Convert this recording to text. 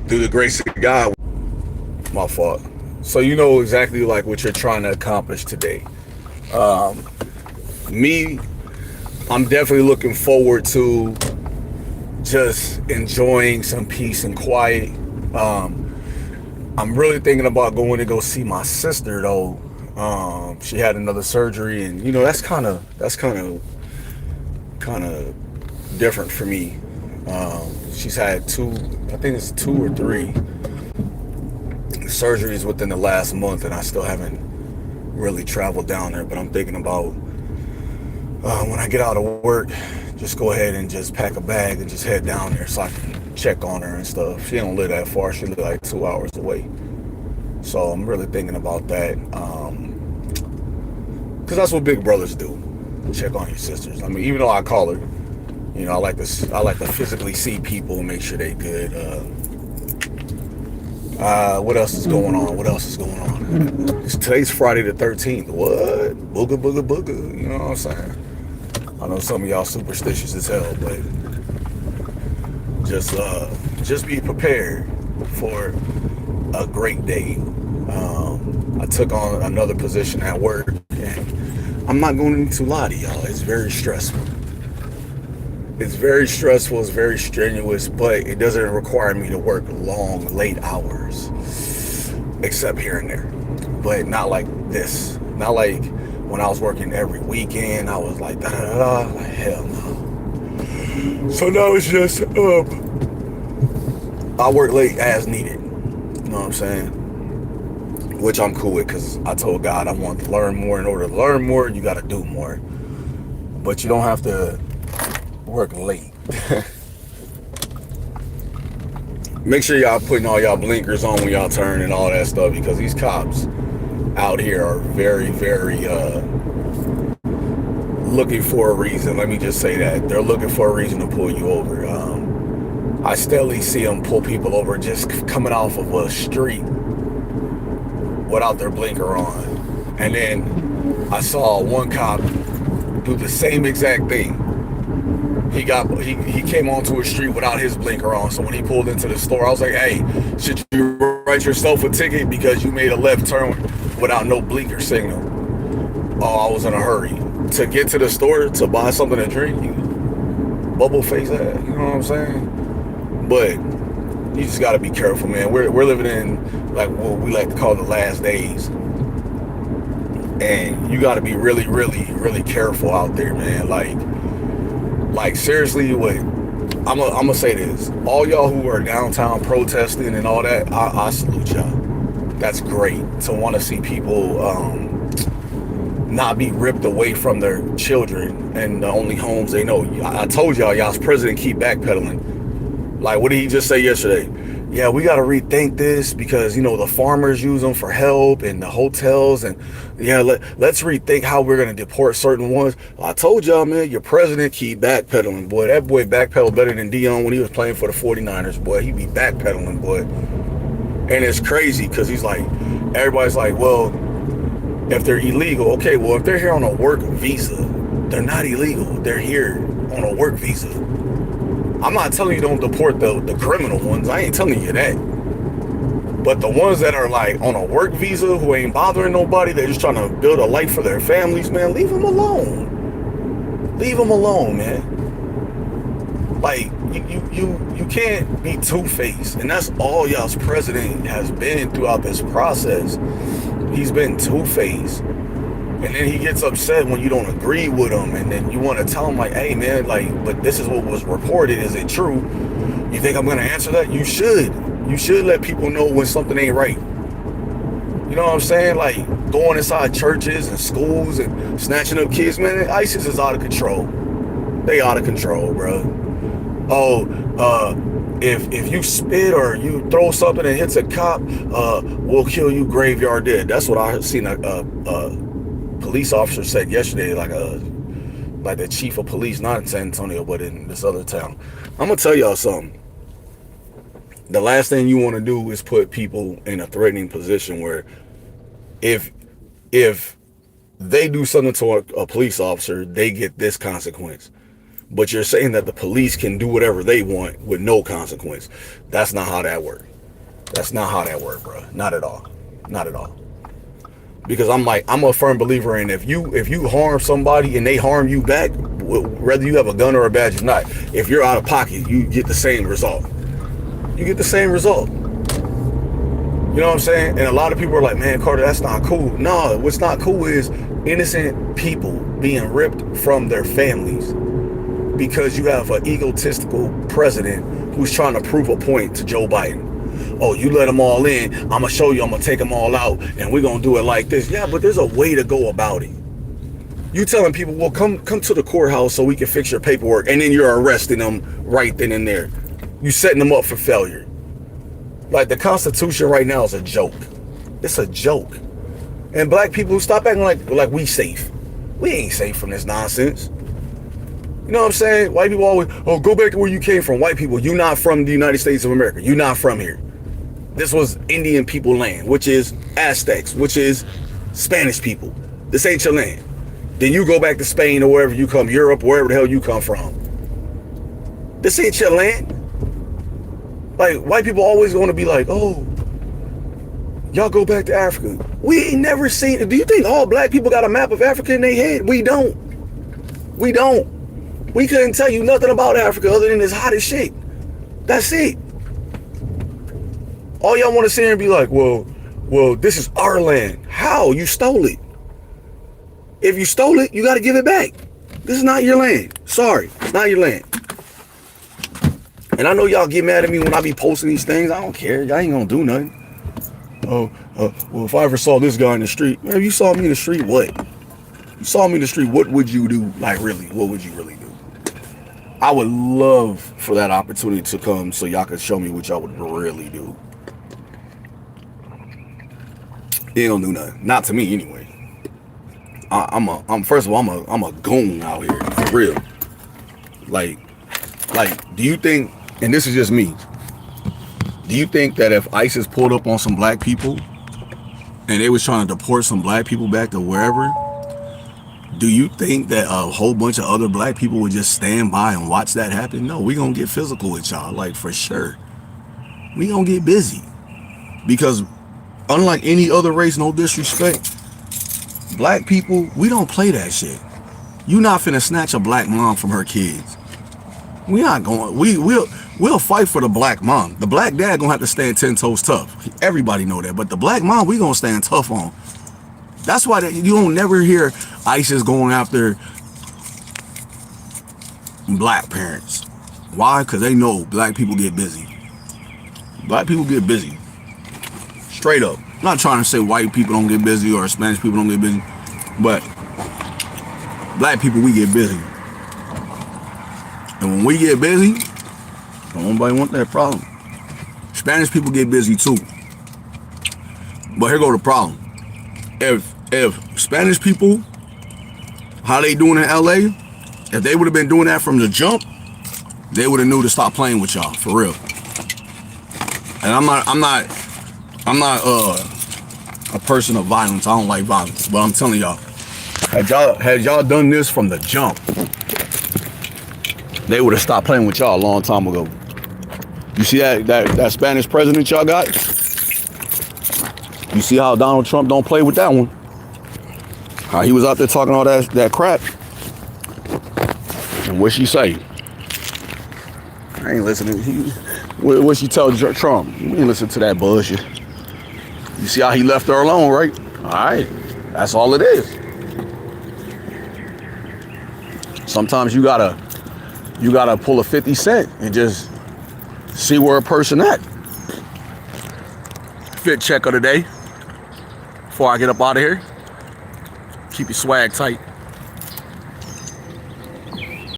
through the grace of God. My fault. So you know exactly like what you're trying to accomplish today. Me, I'm definitely looking forward to just enjoying some peace and quiet. Um, I'm really thinking about going to go see my sister though. She had another surgery, and you know that's kind of different for me. She's had two, I think it's two or three surgeries within the last month, and I still haven't really traveled down there. But I'm thinking about when I get out of work, just go ahead and just pack a bag and just head down there so I can check on her and stuff. She don't live that far. She live like 2 hours away. So I'm really thinking about that. Because that's what big brothers do. Check on your sisters. I mean, even though I call her, you know, I like to physically see people and make sure they good. What else is going on? What else is going on? Today's Friday the 13th. What? Booga, booga, booga. You know what I'm saying? I know some of y'all superstitious as hell, but just be prepared for a great day. I took on another position at work, and I'm not going to lie to y'all. It's very stressful. It's very stressful. It's very strenuous, but it doesn't require me to work long, late hours, except here and there. But not like this. Not like when I was working every weekend. I was like da da da da. Like hell no. So now it's just I work late as needed. You know what I'm saying? Which I'm cool with, because I told God I want to learn more. In order to learn more, you got to do more. But you don't have to work late. Make sure y'all putting all y'all blinkers on when y'all turn and all that stuff, because these cops out here are very, very looking for a reason. Let me just say that. They're looking for a reason to pull you over. I steadily see them pull people over just coming off of a street without their blinker on. And then I saw one cop do the same exact thing. He came onto a street without his blinker on. So when he pulled into the store, I was like, hey, should you write yourself a ticket because you made a left turn without no blinker signal? Oh, I was in a hurry to get to the store to buy something to drink. You bubble face that, you know what I'm saying? But you just got to be careful, man. We're living in like what we like to call the last days, and you got to be really, really, really careful out there, man. Like seriously, what I'm gonna say this: all y'all who are downtown protesting and all that, I salute y'all. That's great to want to see people not be ripped away from their children and the only homes they know. I told y'all's president keep backpedaling. Like, what did he just say yesterday? Yeah, we got to rethink this because, you know, the farmers use them for help and the hotels. And, yeah, let's rethink how we're going to deport certain ones. I told y'all, man, your president keep backpedaling, boy. That boy backpedaled better than Dion when he was playing for the 49ers, boy. He be backpedaling, boy. And it's crazy because he's like, everybody's like, well, if they're illegal, okay, well, if they're here on a work visa, they're not illegal. They're here on a work visa. I'm not telling you don't deport the criminal ones. I ain't telling you that. But the ones that are like on a work visa who ain't bothering nobody, they're just trying to build a life for their families, man, leave them alone. Leave them alone, man. Like, you can't be two-faced. And that's all y'all's president has been throughout this process. He's been two-faced. And then he gets upset when you don't agree with him, and then you want to tell him like, hey man, like, but this is what was reported, is it true? You think I'm gonna answer that? You should let people know when something ain't right. You know what I'm saying? Like going inside churches and schools and snatching up kids, man. ISIS is out of control. They out of control, bro. If you spit or you throw something and hits a cop, we'll kill you graveyard dead. That's what I seen a police officer said yesterday, like the chief of police, not in San Antonio, but in this other town. I'm gonna tell y'all something. The last thing you want to do is put people in a threatening position where if they do something to a police officer, they get this consequence. But you're saying that the police can do whatever they want with no consequence. That's not how that works. That's not how that works, bro. Not at all. Not at all. Because I'm a firm believer in if you harm somebody and they harm you back, whether you have a gun or a badge or not, if you're out of pocket, you get the same result. You get the same result. You know what I'm saying? And a lot of people are like, man, Carter, that's not cool. No, what's not cool is innocent people being ripped from their families because you have an egotistical president who's trying to prove a point to Joe Biden. Oh, you let them all in, I'm gonna show you, I'm gonna take them all out, and we're gonna do it like this. Yeah, but there's a way to go about it. You telling people, well, come to the courthouse so we can fix your paperwork, and then you're arresting them right then and there. You setting them up for failure. Like, the Constitution right now is a joke. It's a joke. And black people, stop acting like we safe. We ain't safe from this nonsense. You know what I'm saying? White people always, oh, go back to where you came from. White people, you're not from the United States of America. You're not from here. This was Indian people land, which is Aztecs, which is Spanish people. This ain't your land. Then you go back to Spain or wherever you come, Europe, wherever the hell you come from. This ain't your land. Like, white people always going to be like, oh, y'all go back to Africa. We ain't never seen it. Do you think all black people got a map of Africa in their head? We don't. We don't. We couldn't tell you nothing about Africa other than it's hot as shit. That's it. All y'all want to sit here and be like, well, this is our land. How? You stole it. If you stole it, you got to give it back. This is not your land. Sorry, it's not your land. And I know y'all get mad at me when I be posting these things. I don't care. Y'all ain't gonna do nothing. Well, if I ever saw this guy in the street, man, if you saw me in the street, what? You saw me in the street, what would you do? Like, really, what would you really do? I would love for that opportunity to come so y'all could show me what y'all would really do. They don't do nothing. Not to me, anyway. First of all, I'm a goon out here, for real. Like, do you think, and this is just me, do you think that if ISIS pulled up on some black people and they was trying to deport some black people back to wherever, do you think that a whole bunch of other black people would just stand by and watch that happen? No, we gonna get physical with y'all, like, for sure. We gonna get busy. Because unlike any other race, no disrespect, black people, we don't play that shit. You not finna snatch a black mom from her kids. We not going, we'll fight for the black mom. The black dad gonna have to stand 10 toes tough. Everybody know that. But the black mom, we gonna stand tough on. That's why you don't never hear ISIS going after black parents. Why? Because they know black people get busy. Black people get busy. Straight up. I'm not trying to say white people don't get busy or Spanish people don't get busy, but black people, we get busy. And when we get busy, don't nobody want that problem. Spanish people get busy too. But here go the problem. If Spanish people, how they doing in LA, if they would have been doing that from the jump, they would have knew to stop playing with y'all, for real. And I'm not a person of violence. I don't like violence, but I'm telling y'all, had y'all done this from the jump, they would have stopped playing with y'all a long time ago. You see that Spanish president y'all got? You see how Donald Trump don't play with that one? How he was out there talking all that crap. And what she say? I ain't listening. What she tell Trump? We ain't listen to that bullshit. You see how he left her alone, right? All right, that's all it is. Sometimes you gotta pull a 50 cent and just see where a person at. Fit check of the day before I get up out of here. Keep your swag tight.